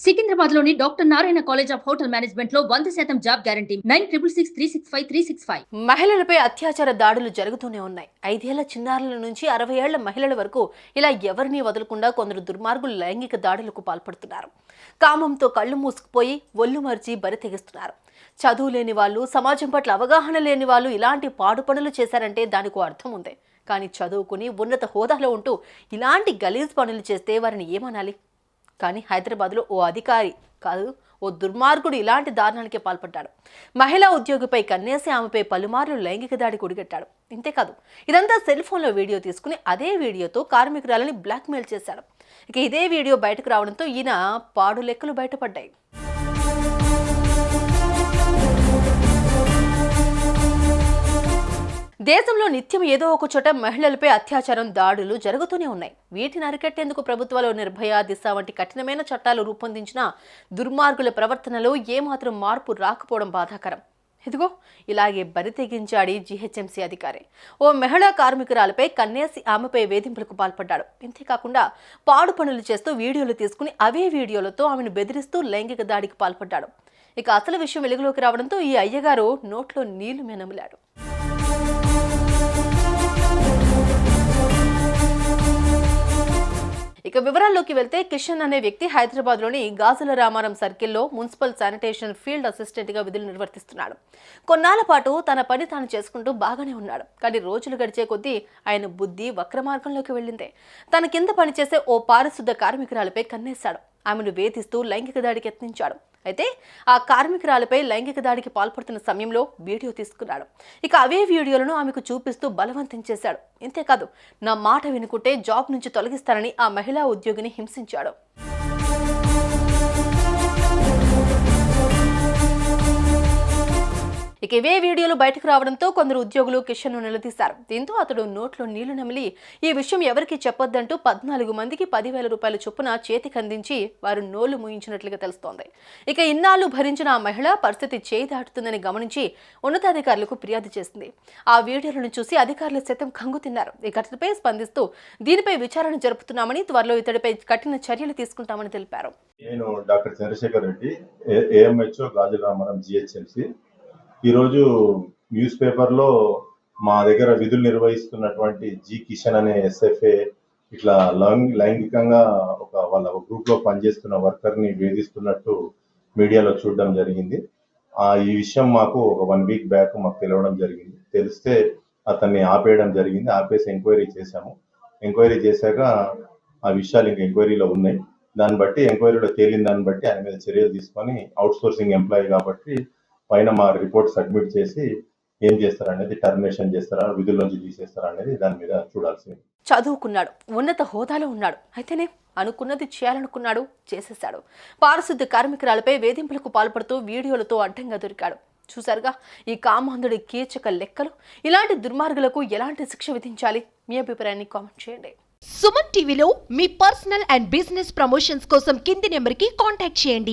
సికింద్రాబాద్లోని doctor Narayana college of hotel management లో 100% job guarantee 966365 మహిళలపై అత్యాచార దాడులు జరుగుతూనే ఉన్నాయి. 5 ఏళ్ల చిన్నారుల నుంచి 60 ఏళ్ల మహిళల వరకు ఇలా ఎవరిని వదలకుండా కొందరు దుర్మార్గులు లైంగిక దాడులకు పాల్పడుతున్నారు. కామంతో కళ్ళు మూసుకుపోయి ఒళ్ళు మరిచి బరి తెగిస్తున్నారు. చదువు లేని వాళ్ళు, సమాజం పట్ల అవగాహన లేని వాళ్ళు ఇలాంటి పాడు పనులు చేశారంటే దానికి అర్థం ఉంది. కానీ చదువుకుని ఉన్నత హోదాలో ఉంటూ ఇలాంటి గలీజ్ పనులు చేస్తే వారిని ఏమనాలి? కానీ హైదరాబాద్లో ఓ అధికారి కాదు, ఓ దుర్మార్గుడు ఇలాంటి దారుణాలకే పాల్పడ్డాడు. మహిళా ఉద్యోగిపై కన్నేసి ఆమెపై పలుమార్లు లైంగిక దాడి ఒడిగట్టాడు. ఇంతేకాదు, ఇదంతా సెల్ ఫోన్లో వీడియో తీసుకుని అదే వీడియోతో కార్మికురాలని బ్లాక్మెయిల్ చేశాడు. ఇక ఇదే వీడియో బయటకు రావడంతో ఈయన పాడు లెక్కలు బయటపడ్డాయి. దేశంలో నిత్యం ఏదో ఒక చోట మహిళలపై అత్యాచారం, దాడులు జరుగుతూనే ఉన్నాయి. వీటిని అరికట్టేందుకు ప్రభుత్వాలు నిర్భయ, దిశ వంటి కఠినమైన చట్టాలు రూపొందించిన దుర్మార్గుల ప్రవర్తనలో ఏమాత్రం మార్పు రాకపోవడం బాధాకరం. ఇదిగో ఇలాగే బరి తెగించాడి జీహెచ్ఎంసీ అధికారి. ఓ మహిళా కార్మికురాలపై కన్నేసి ఆమెపై వేధింపులకు పాల్పడ్డాడు. ఇంతేకాకుండా పాడు పనులు చేస్తూ వీడియోలు తీసుకుని అవే వీడియోలతో ఆమెను బెదిరిస్తూ లైంగిక దాడికి పాల్పడ్డాడు. ఇక అసలు విషయం వెలుగులోకి రావడంతో ఈ అయ్యగారు నోట్లో నీళ్లు మెనమిలాడు. ఇక వివరాల్లోకి వెళ్తే కిషన్ అనే వ్యక్తి హైదరాబాద్లోని గాజుల రామారం సర్కిల్లో మున్సిపల్ శానిటేషన్ ఫీల్డ్ అసిస్టెంట్గా విధులు నిర్వర్తిస్తున్నాడు. కొన్నాళ్ల పాటు తన పని తాను చేసుకుంటూ బాగానే ఉన్నాడు. కానీ రోజులు గడిచే కొద్దీ ఆయన బుద్ధి వక్ర మార్గంలోకి వెళ్ళిందే. తన కింద పనిచేసే ఓ పారిశుద్ధ కార్మికురాలపై కన్నేశాడు. ఆమెను వేధిస్తూ లైంగిక దాడికి యత్నించాడు. అయితే ఆ కార్మికురాలపై లైంగిక దాడికి పాల్పడుతున్న సమయంలో వీడియో తీసుకున్నాడు. ఇక అవే వీడియోలను ఆమెకు చూపిస్తూ బలవంతం చేశాడు. ఇంతేకాదు, నా మాట వినుకుంటే జాబ్ నుంచి తొలగిస్తానని ఆ మహిళా ఉద్యోగిని హింసించాడు. ఇక ఇవే వీడియోలు బయటకు రావడంతో కొందరు ఉద్యోగులు కిషన్ను నిలదీశారు. దీంతో అతడు నోట్లో నీళ్లు నమిలి ఈ విషయం ఎవరికి చెప్పొద్దంటూ 14 మందికి 10,000 రూపాయల చొప్పున చేతికి అందించి వారు నోళ్లు మూయించినట్లుగా తెలుస్తోంది. ఇక ఇన్నాళ్లు భరించిన ఆ మహిళ పరిస్థితి చేయి దాటుతుందని గమనించి ఉన్నతాధికారులకు ఫిర్యాదు చేసింది. ఆ వీడియోలను చూసి అధికారులు సైతం కంగు తిన్నారు. ఈ ఘటనపై స్పందిస్తూ దీనిపై విచారణ జరుపుతున్నామని, త్వరలో ఇతడిపై కఠిన చర్యలు తీసుకుంటామని తెలిపారు. నేను డాక్టర్ చంద్రశేఖర్ రెడ్డి, ఏఎంహెచ్ఓ గాజుల రామారం జీహెచ్ఎంసీ. ఈరోజు న్యూస్ పేపర్లో మా దగ్గర విధులు నిర్వహిస్తున్నటువంటి జి కిషన్ అనే ఎస్ఎఫ్ఏ ఇట్లా లైంగికంగా వాళ్ళ గ్రూప్లో పనిచేస్తున్న వర్కర్ని వేధిస్తున్నట్టు మీడియాలో చూడడం జరిగింది. ఈ విషయం మాకు ఒక 1 వీక్ బ్యాక్ మాకు తెలవడం జరిగింది. తెలిస్తే అతన్ని ఆపేయడం జరిగింది. ఆపేసి ఎంక్వైరీ చేశాము. ఎంక్వైరీ చేశాక ఆ విషయాలు ఇంకా ఎంక్వైరీలో ఉన్నాయి. దాన్ని బట్టి ఎంక్వైరీలో తేలిన దాన్ని బట్టి ఆయన మీద చర్యలు తీసుకొని అవుట్ సోర్సింగ్ ఎంప్లాయీ కాబట్టి పైన మా రిపోర్ట్ సబ్మిట్ చేసి ఏం చేస్తారనేది, టర్మినేషన్ చేస్తారా, విధుల నుంచి తీసేస్తారా అనేది దాని మీద చూడాల్సింది. చదువుకున్నాడు, ఉన్నత హోదాలో ఉన్నాడు. అయితేనే అనుకున్నది చేయాలనుకున్నాడు, చేసేశాడు. పారిశుద్ధ కార్మికురాలపై వేధింపులకు పాల్పడుతూ వీడియోలతో అడ్డంగా దొరికాడు. చూసారుగా ఈ కామాంధుడి కీచక లెక్కలు. ఇలాంటి దుర్మార్గులకు ఎలాంటి శిక్ష విధించాలి? మీ అభిప్రాయాన్ని కామెంట్ చేయండి. సుమన్ టీవీలో మీ పర్సనల్ అండ్ బిజినెస్ ప్రమోషన్స్ కోసం కింది నెంబర్కి కాంటాక్ట్ చేయండి.